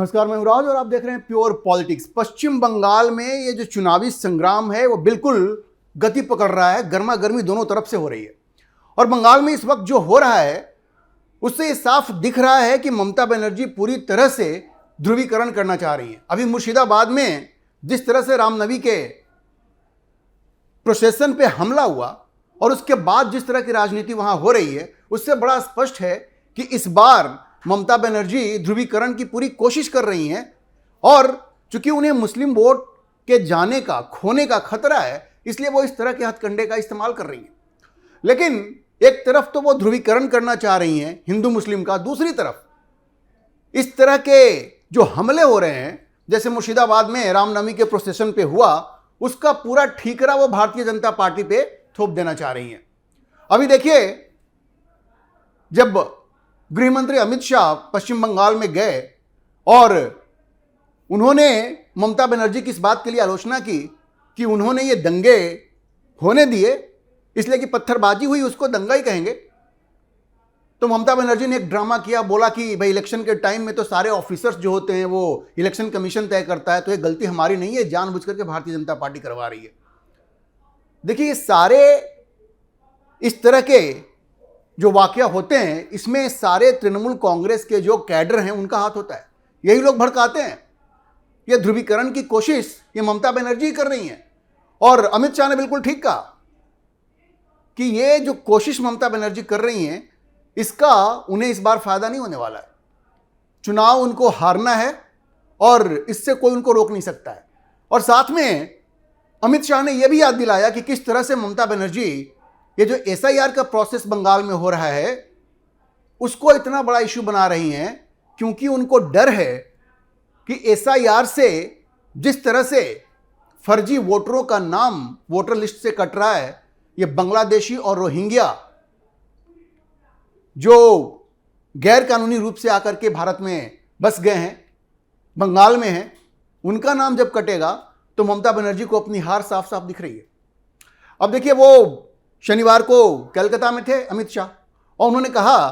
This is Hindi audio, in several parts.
नमस्कार, मैं युवराज और आप देख रहे हैं प्योर पॉलिटिक्स। पश्चिम बंगाल में ये जो चुनावी संग्राम है वो बिल्कुल गति पकड़ रहा है, गर्मा गर्मी दोनों तरफ से हो रही है। और बंगाल में इस वक्त जो हो रहा है उससे ये साफ दिख रहा है कि ममता बनर्जी पूरी तरह से ध्रुवीकरण करना चाह रही है। अभी मुर्शिदाबाद में जिस तरह से रामनवमी के प्रोसेशन पे हमला हुआ और उसके बाद जिस तरह की राजनीति वहां हो रही है, उससे बड़ा स्पष्ट है कि इस बार ममता बनर्जी ध्रुवीकरण की पूरी कोशिश कर रही हैं। और चूंकि उन्हें मुस्लिम वोट के जाने का, खोने का खतरा है, इसलिए वो इस तरह के हथकंडे का इस्तेमाल कर रही हैं। लेकिन एक तरफ तो वो ध्रुवीकरण करना चाह रही हैं हिंदू मुस्लिम का, दूसरी तरफ इस तरह के जो हमले हो रहे हैं, जैसे मुर्शिदाबाद में रामनवमी के प्रोसेशन पे हुआ, उसका पूरा ठीकरा वो भारतीय जनता पार्टी पे थोप देना चाह रही हैं। अभी देखिए, जब गृह मंत्री अमित शाह पश्चिम बंगाल में गए और उन्होंने ममता बनर्जी की इस बात के लिए आलोचना की कि उन्होंने ये दंगे होने दिए इसलिए कि पत्थरबाजी हुई, उसको दंगा ही कहेंगे। तो ममता बनर्जी ने एक ड्रामा किया, बोला कि भाई इलेक्शन के टाइम में तो सारे ऑफिसर्स जो होते हैं वो इलेक्शन कमीशन तय करता है, तो ये गलती हमारी नहीं है, जानबूझ करके भारतीय जनता पार्टी करवा रही है। देखिए, ये सारे इस तरह के जो वाकया होते हैं, इसमें सारे तृणमूल कांग्रेस के जो कैडर हैं उनका हाथ होता है। यही लोग भड़काते हैं। ये ध्रुवीकरण की कोशिश ये ममता बनर्जी कर रही हैं। और अमित शाह ने बिल्कुल ठीक कहा कि ये जो कोशिश ममता बनर्जी कर रही हैं, इसका उन्हें इस बार फायदा नहीं होने वाला है। चुनाव उनको हारना है और इससे कोई उनको रोक नहीं सकता है। और साथ में अमित शाह ने यह भी याद दिलाया कि किस तरह से ममता बनर्जी ये जो एसआईआर का प्रोसेस बंगाल में हो रहा है उसको इतना बड़ा इश्यू बना रही हैं, क्योंकि उनको डर है कि एसआईआर से जिस तरह से फर्जी वोटरों का नाम वोटर लिस्ट से कट रहा है, ये बांग्लादेशी और रोहिंग्या जो गैर कानूनी रूप से आकर के भारत में बस गए हैं, बंगाल में हैं, उनका नाम जब कटेगा तो ममता बनर्जी को अपनी हार साफ साफ दिख रही है। अब देखिए, वो शनिवार को कलकत्ता में थे अमित शाह और उन्होंने कहा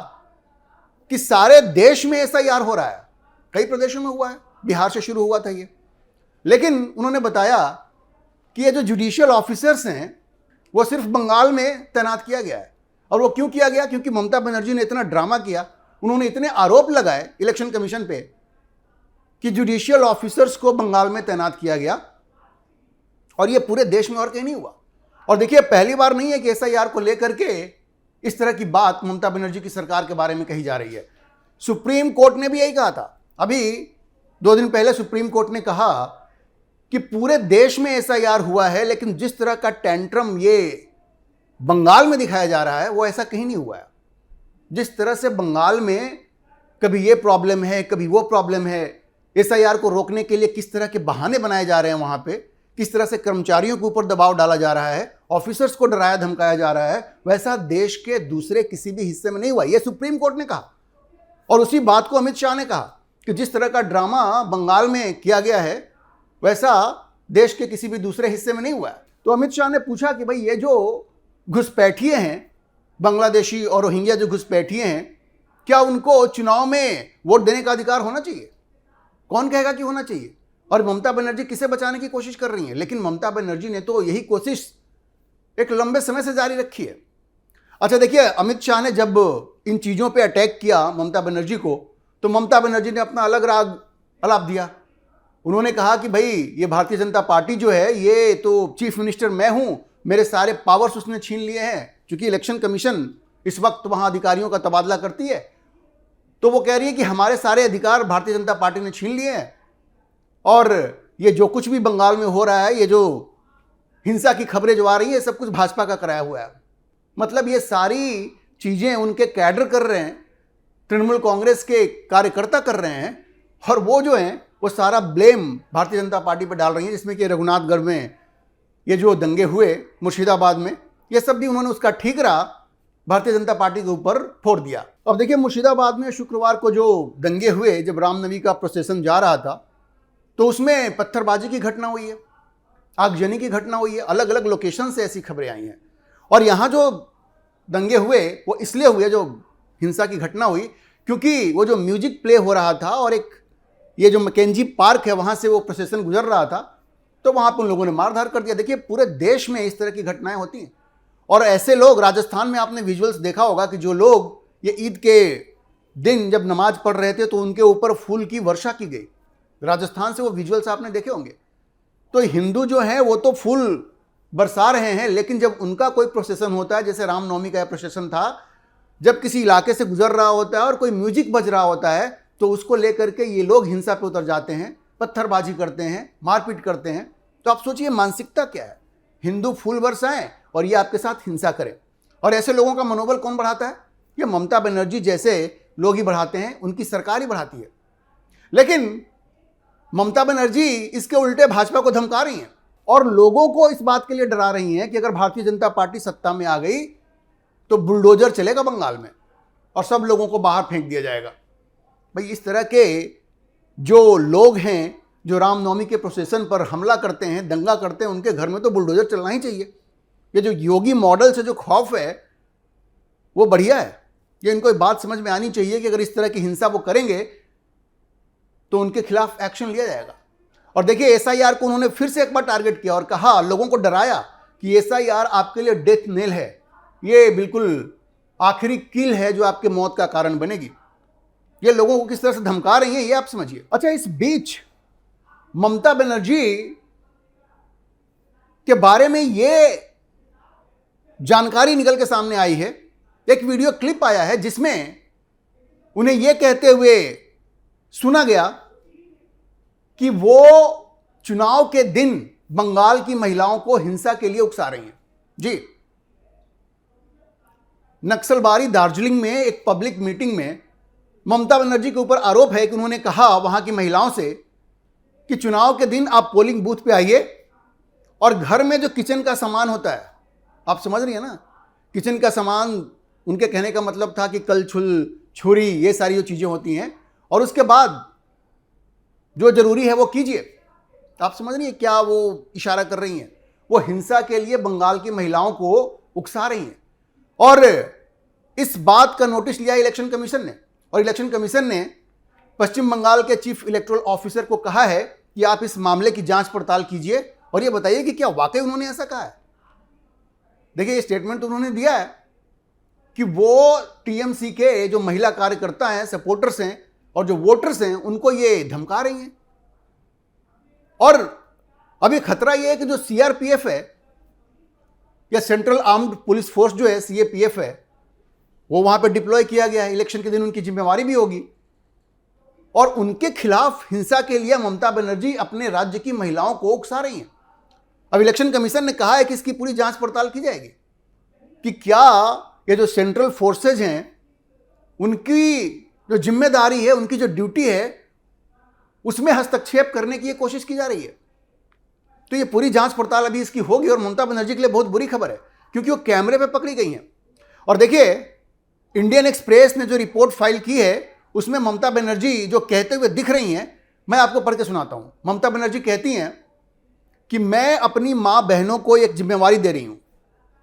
कि सारे देश में एसआईआर हो रहा है, कई प्रदेशों में हुआ है, बिहार से शुरू हुआ था ये। लेकिन उन्होंने बताया कि ये जो जुडिशियल ऑफिसर्स हैं वो सिर्फ बंगाल में तैनात किया गया है। और वो क्यों किया गया? क्योंकि ममता बनर्जी ने इतना ड्रामा किया, उन्होंने इतने आरोप लगाए इलेक्शन कमीशन पे कि जुडिशियल ऑफिसर्स को बंगाल में तैनात किया गया और ये पूरे देश में और कहीं नहीं हुआ। और देखिए, पहली बार नहीं है कि एसआईआर को लेकर के इस तरह की बात ममता बनर्जी की सरकार के बारे में कही जा रही है। सुप्रीम कोर्ट ने भी यही कहा था। अभी 2 दिन पहले सुप्रीम कोर्ट ने कहा कि पूरे देश में एसआईआर हुआ है, लेकिन जिस तरह का टेंट्रम ये बंगाल में दिखाया जा रहा है वो ऐसा कहीं नहीं हुआ है। जिस तरह से बंगाल में कभी ये प्रॉब्लम है, कभी वो प्रॉब्लम है, एसआईआर को रोकने के लिए किस तरह के बहाने बनाए जा रहे हैं, वहां पे किस तरह से कर्मचारियों के ऊपर दबाव डाला जा रहा है, ऑफिसर्स को डराया धमकाया जा रहा है, वैसा देश के दूसरे किसी भी हिस्से में नहीं हुआ। यह सुप्रीम कोर्ट ने कहा। और उसी बात को अमित शाह ने कहा कि जिस तरह का ड्रामा बंगाल में किया गया है वैसा देश के किसी भी दूसरे हिस्से में नहीं हुआ है। तो अमित शाह ने पूछा कि भाई, ये जो घुसपैठिए हैं, बांग्लादेशी और रोहिंग्या जो घुसपैठिए हैं, क्या उनको चुनाव में वोट देने का अधिकार होना चाहिए? कौन कहेगा कि होना चाहिए? और ममता बनर्जी किसे बचाने की कोशिश कर रही हैं? लेकिन ममता बनर्जी ने तो यही कोशिश एक लंबे समय से जारी रखी है। अच्छा देखिए, अमित शाह ने जब इन चीज़ों पे अटैक किया ममता बनर्जी को, तो ममता बनर्जी ने अपना अलग राग अलाप दिया। उन्होंने कहा कि भाई, ये भारतीय जनता पार्टी जो है, ये तो चीफ मिनिस्टर मैं हूं, मेरे सारे पावर्स उसने छीन लिए हैं। क्योंकि इलेक्शन कमीशन इस वक्त वहां अधिकारियों का तबादला करती है, तो वो कह रही है कि हमारे सारे अधिकार भारतीय जनता पार्टी ने छीन लिए हैं और ये जो कुछ भी बंगाल में हो रहा है, ये जो हिंसा की खबरें जो आ रही है, सब कुछ भाजपा का कराया हुआ है। मतलब ये सारी चीज़ें उनके कैडर कर रहे हैं, तृणमूल कांग्रेस के कार्यकर्ता कर रहे हैं, और वो जो हैं वो सारा ब्लेम भारतीय जनता पार्टी पर डाल रही हैं। जिसमें कि रघुनाथगढ़ में ये जो दंगे हुए, मुर्शिदाबाद में, ये सब भी उन्होंने उसका ठीकरा भारतीय जनता पार्टी के ऊपर फोड़ दिया। अब देखिए, मुर्शिदाबाद में शुक्रवार को जो दंगे हुए, जब रामनवमी का प्रोसेशन जा रहा था, तो उसमें पत्थरबाजी की घटना हुई है, आगजनी की घटना हुई है। अलग अलग लोकेशन से ऐसी खबरें आई हैं। और यहाँ जो दंगे हुए वो इसलिए हुए, जो हिंसा की घटना हुई, क्योंकि वो जो म्यूजिक प्ले हो रहा था और एक ये जो मैकेंजी पार्क है वहां से वो प्रोसेशन गुजर रहा था, तो वहां पर उन लोगों ने मारधार कर दिया। देखिए पूरे देश में इस तरह की घटनाएं होती हैं। और ऐसे लोग, राजस्थान में आपने विजुअल्स देखा होगा कि जो लोग ये ईद के दिन जब नमाज पढ़ रहे थे तो उनके ऊपर फूल की वर्षा की गई। राजस्थान से वो विजुअल्स आपने देखे होंगे। तो हिंदू जो हैं वो तो फूल बरसा रहे हैं, लेकिन जब उनका कोई प्रोसेशन होता है, जैसे रामनवमी का प्रोसेशन था, जब किसी इलाके से गुजर रहा होता है और कोई म्यूजिक बज रहा होता है तो उसको लेकर के ये लोग हिंसा पे उतर जाते हैं, पत्थरबाजी करते हैं, मारपीट करते हैं। तो आप सोचिए मानसिकता क्या है। हिंदू फूल बरसाएं और ये आपके साथ हिंसा करें। और ऐसे लोगों का मनोबल कौन बढ़ाता है? ये ममता बनर्जी जैसे लोग ही बढ़ाते हैं, उनकी सरकार ही बढ़ाती है। लेकिन ममता बनर्जी इसके उल्टे भाजपा को धमका रही हैं और लोगों को इस बात के लिए डरा रही हैं कि अगर भारतीय जनता पार्टी सत्ता में आ गई तो बुलडोजर चलेगा बंगाल में और सब लोगों को बाहर फेंक दिया जाएगा। भाई इस तरह के जो लोग हैं जो रामनवमी के प्रोसेशन पर हमला करते हैं, दंगा करते हैं, उनके घर में तो बुलडोजर चलना ही चाहिए। ये जो योगी मॉडल से जो खौफ है वो बढ़िया है। ये इनको एक बात समझ में आनी चाहिए कि अगर इस तरह की हिंसा वो करेंगे तो उनके खिलाफ एक्शन लिया जाएगा। और देखिए एसआईआर को उन्होंने फिर से एक बार टारगेट किया और कहा, लोगों को डराया कि एसआईआर आपके लिए डेथ नेल है, ये बिल्कुल आखिरी कील है जो आपके मौत का कारण बनेगी। ये लोगों को किस तरह से धमका रही है ये आप समझिए। अच्छा, इस बीच ममता बनर्जी के बारे में ये जानकारी निकल के सामने आई है, एक वीडियो क्लिप आया है जिसमें उन्हें यह कहते हुए सुना गया कि वो चुनाव के दिन बंगाल की महिलाओं को हिंसा के लिए उकसा रही हैं। जी, नक्सलबारी दार्जिलिंग में एक पब्लिक मीटिंग में ममता बनर्जी के ऊपर आरोप है कि उन्होंने कहा वहां की महिलाओं से कि चुनाव के दिन आप पोलिंग बूथ पे आइए और घर में जो किचन का सामान होता है, आप समझ रही है ना, किचन का सामान, उनके कहने का मतलब था कि कलछुल, छुरी, ये सारी जो चीजें होती हैं, और उसके बाद जो जरूरी है वो कीजिए। आप समझ रही है क्या वो इशारा कर रही हैं? वो हिंसा के लिए बंगाल की महिलाओं को उकसा रही हैं। और इस बात का नोटिस लिया इलेक्शन कमीशन ने, और इलेक्शन कमीशन ने पश्चिम बंगाल के चीफ इलेक्टोरल ऑफिसर को कहा है कि आप इस मामले की जांच पड़ताल कीजिए और ये बताइए कि क्या वाकई उन्होंने ऐसा कहा है। देखिए ये स्टेटमेंट उन्होंने दिया है कि वो टीएमसी के जो महिला कार्यकर्ता हैं, सपोर्टर्स हैं और जो वोटर्स हैं उनको ये धमका रही हैं। और अभी खतरा ये है कि जो सीआरपीएफ है या सेंट्रल आर्म्ड पुलिस फोर्स जो है, सीएपीएफ है, वो वहां पे डिप्लॉय किया गया है। इलेक्शन के दिन उनकी जिम्मेवारी भी होगी और उनके खिलाफ हिंसा के लिए ममता बनर्जी अपने राज्य की महिलाओं को उकसा रही हैं। अब इलेक्शन कमीशन ने कहा है कि इसकी पूरी जांच पड़ताल की जाएगी कि क्या ये जो सेंट्रल फोर्सेज हैं उनकी जो जिम्मेदारी है, उनकी जो ड्यूटी है, उसमें हस्तक्षेप करने की ये कोशिश की जा रही है। तो ये पूरी जांच पड़ताल अभी इसकी होगी और ममता बनर्जी के लिए बहुत बुरी खबर है क्योंकि वो कैमरे पे पकड़ी गई हैं। और देखिए इंडियन एक्सप्रेस ने जो रिपोर्ट फाइल की है उसमें ममता बनर्जी जो कहते हुए दिख रही हैं, मैं आपको पढ़ के सुनाता हूं। ममता बनर्जी कहती हैं कि मैं अपनी मां बहनों को एक जिम्मेवारी दे रही हूं।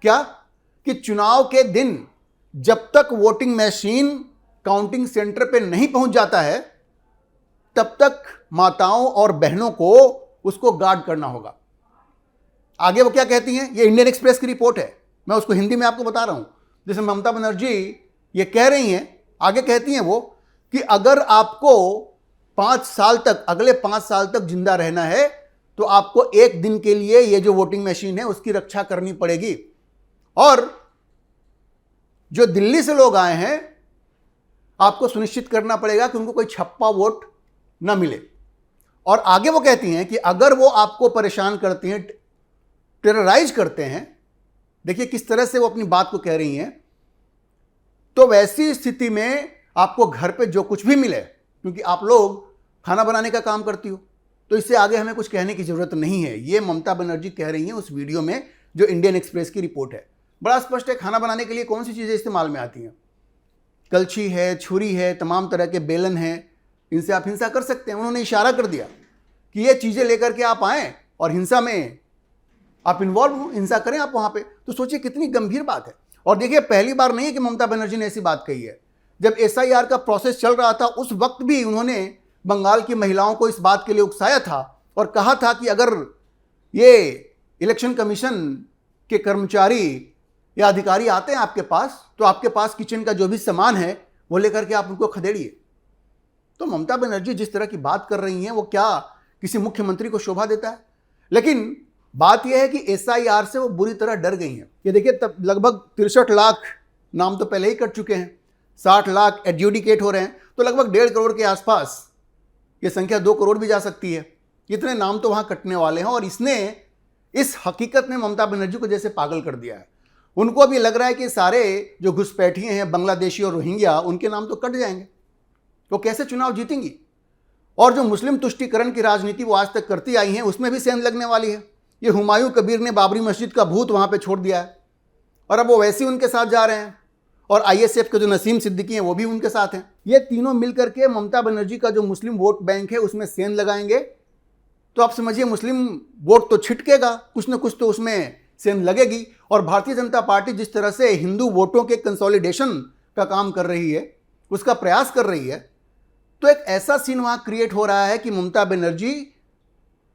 क्या? कि चुनाव के दिन जब तक वोटिंग मशीन काउंटिंग सेंटर पे नहीं पहुंच जाता है तब तक माताओं और बहनों को उसको गार्ड करना होगा। आगे वो क्या कहती हैं, ये इंडियन एक्सप्रेस की रिपोर्ट है, मैं उसको हिंदी में आपको बता रहा हूं। जैसे ममता बनर्जी ये कह रही हैं, आगे कहती हैं वो कि अगर आपको 5 साल तक, अगले 5 साल तक जिंदा रहना है तो आपको एक दिन के लिए ये जो वोटिंग मशीन है उसकी रक्षा करनी पड़ेगी। और जो दिल्ली से लोग आए हैं आपको सुनिश्चित करना पड़ेगा कि उनको कोई छप्पा वोट ना मिले। और आगे वो कहती हैं कि अगर वो आपको परेशान करती हैं, टेरराइज करते हैं, देखिए किस तरह से वो अपनी बात को कह रही हैं, तो वैसी स्थिति में आपको घर पे जो कुछ भी मिले, क्योंकि आप लोग खाना बनाने का काम करती हो, तो इससे आगे हमें कुछ कहने की जरूरत नहीं है। ये ममता बनर्जी कह रही हैं उस वीडियो में जो इंडियन एक्सप्रेस की रिपोर्ट है। बड़ा स्पष्ट है, खाना बनाने के लिए कौन सी चीज़ें इस्तेमाल में आती हैं? कलछी है, छुरी है, तमाम तरह के बेलन हैं, इनसे आप हिंसा कर सकते हैं। उन्होंने इशारा कर दिया कि ये चीज़ें लेकर के आप आएँ और हिंसा में आप इन्वॉल्व हो, हिंसा करें आप वहाँ पे। तो सोचिए कितनी गंभीर बात है। और देखिए पहली बार नहीं है कि ममता बनर्जी ने ऐसी बात कही है। जब एसआईआर का प्रोसेस चल रहा था उस वक्त भी उन्होंने बंगाल की महिलाओं को इस बात के लिए उकसाया था और कहा था कि अगर ये इलेक्शन कमीशन के कर्मचारी या अधिकारी आते हैं आपके पास, तो आपके पास किचन का जो भी सामान है वो लेकर के आप उनको खदेड़िए। तो ममता बनर्जी जिस तरह की बात कर रही हैं वो क्या किसी मुख्यमंत्री को शोभा देता है? लेकिन बात यह है कि एसआईआर से वो बुरी तरह डर गई हैं। ये देखिए, तब लगभग 63 लाख नाम तो पहले ही कट चुके हैं, 60 लाख एडजुडिकेट हो रहे हैं, तो लगभग 1.5 करोड़ के आसपास, ये संख्या 2 करोड़ भी जा सकती है। इतने नाम तो वहां कटने वाले हैं और इसने, इस हकीकत ने ममता बनर्जी को जैसे पागल कर दिया है। उनको अभी लग रहा है कि सारे जो घुसपैठिए हैं बांग्लादेशी और रोहिंग्या, उनके नाम तो कट जाएंगे, वो कैसे चुनाव जीतेंगी। और जो मुस्लिम तुष्टीकरण की राजनीति वो आज तक करती आई हैं, उसमें भी सेंध लगने वाली है। ये हुमायूं कबीर ने बाबरी मस्जिद का भूत वहां पे छोड़ दिया है और अब वो वैसे ही उनके साथ जा रहे हैं। और आईएसएफ के जो नसीम सिद्दीकी हैं वो भी उनके साथ हैं। ये तीनों मिलकर के ममता बनर्जी का जो मुस्लिम वोट बैंक है उसमें सेंध लगाएंगे। तो आप समझिए, मुस्लिम वोट तो छिटकेगा, कुछ ना कुछ तो उसमें सेंध लगेगी। और भारतीय जनता पार्टी जिस तरह से हिंदू वोटों के कंसोलिडेशन का काम कर रही है, उसका प्रयास कर रही है, तो एक ऐसा सीन वहां क्रिएट हो रहा है कि ममता बनर्जी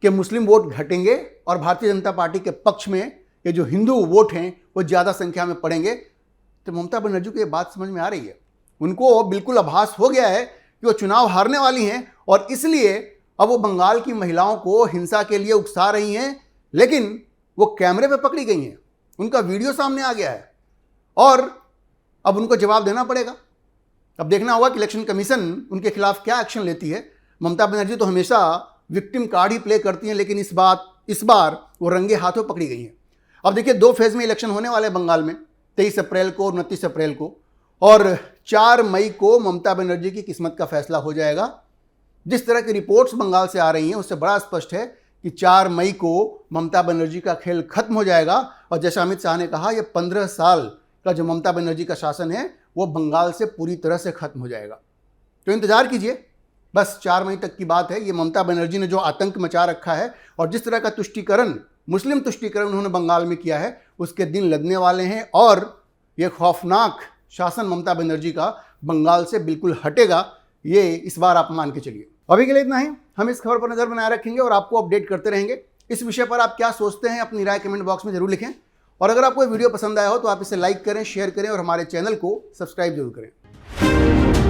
के मुस्लिम वोट घटेंगे और भारतीय जनता पार्टी के पक्ष में ये जो हिंदू वोट हैं वो ज़्यादा संख्या में पड़ेंगे। तो ममता बनर्जी को ये बात समझ में आ रही है, उनको बिल्कुल आभास हो गया है कि वो चुनाव हारने वाली हैं और इसलिए अब वो बंगाल की महिलाओं को हिंसा के लिए उकसा रही हैं। लेकिन वो कैमरे पे पकड़ी गई हैं, उनका वीडियो सामने आ गया है और अब उनको जवाब देना पड़ेगा। अब देखना होगा कि इलेक्शन कमीशन उनके खिलाफ क्या एक्शन लेती है। ममता बनर्जी तो हमेशा विक्टिम कार्ड ही प्ले करती हैं, लेकिन इस बार वो रंगे हाथों पकड़ी गई हैं। अब देखिए, 2 फेज में इलेक्शन होने वाले हैं बंगाल में, 23 अप्रैल को और 29 अप्रैल को, और 4 मई को ममता बनर्जी की किस्मत का फैसला हो जाएगा। जिस तरह की रिपोर्ट्स बंगाल से आ रही हैं उससे बड़ा स्पष्ट है कि 4 मई को ममता बनर्जी का खेल खत्म हो जाएगा। और जैसा अमित शाह ने कहा, ये 15 साल का जो ममता बनर्जी का शासन है वो बंगाल से पूरी तरह से खत्म हो जाएगा। तो इंतजार कीजिए, बस 4 मई तक की बात है। ये ममता बनर्जी ने जो आतंक मचा रखा है और जिस तरह का तुष्टीकरण, मुस्लिम तुष्टीकरण उन्होंने बंगाल में किया है, उसके दिन लगने वाले हैं और ये खौफनाक शासन ममता बनर्जी का बंगाल से बिल्कुल हटेगा। ये इस बार आप मान के चलिए। अभी के लिए इतना ही। हम इस खबर पर नजर बनाए रखेंगे और आपको अपडेट करते रहेंगे। इस विषय पर आप क्या सोचते हैं, अपनी राय कमेंट बॉक्स में जरूर लिखें। और अगर आपको वीडियो पसंद आया हो तो आप इसे लाइक करें, शेयर करें और हमारे चैनल को सब्सक्राइब जरूर करें।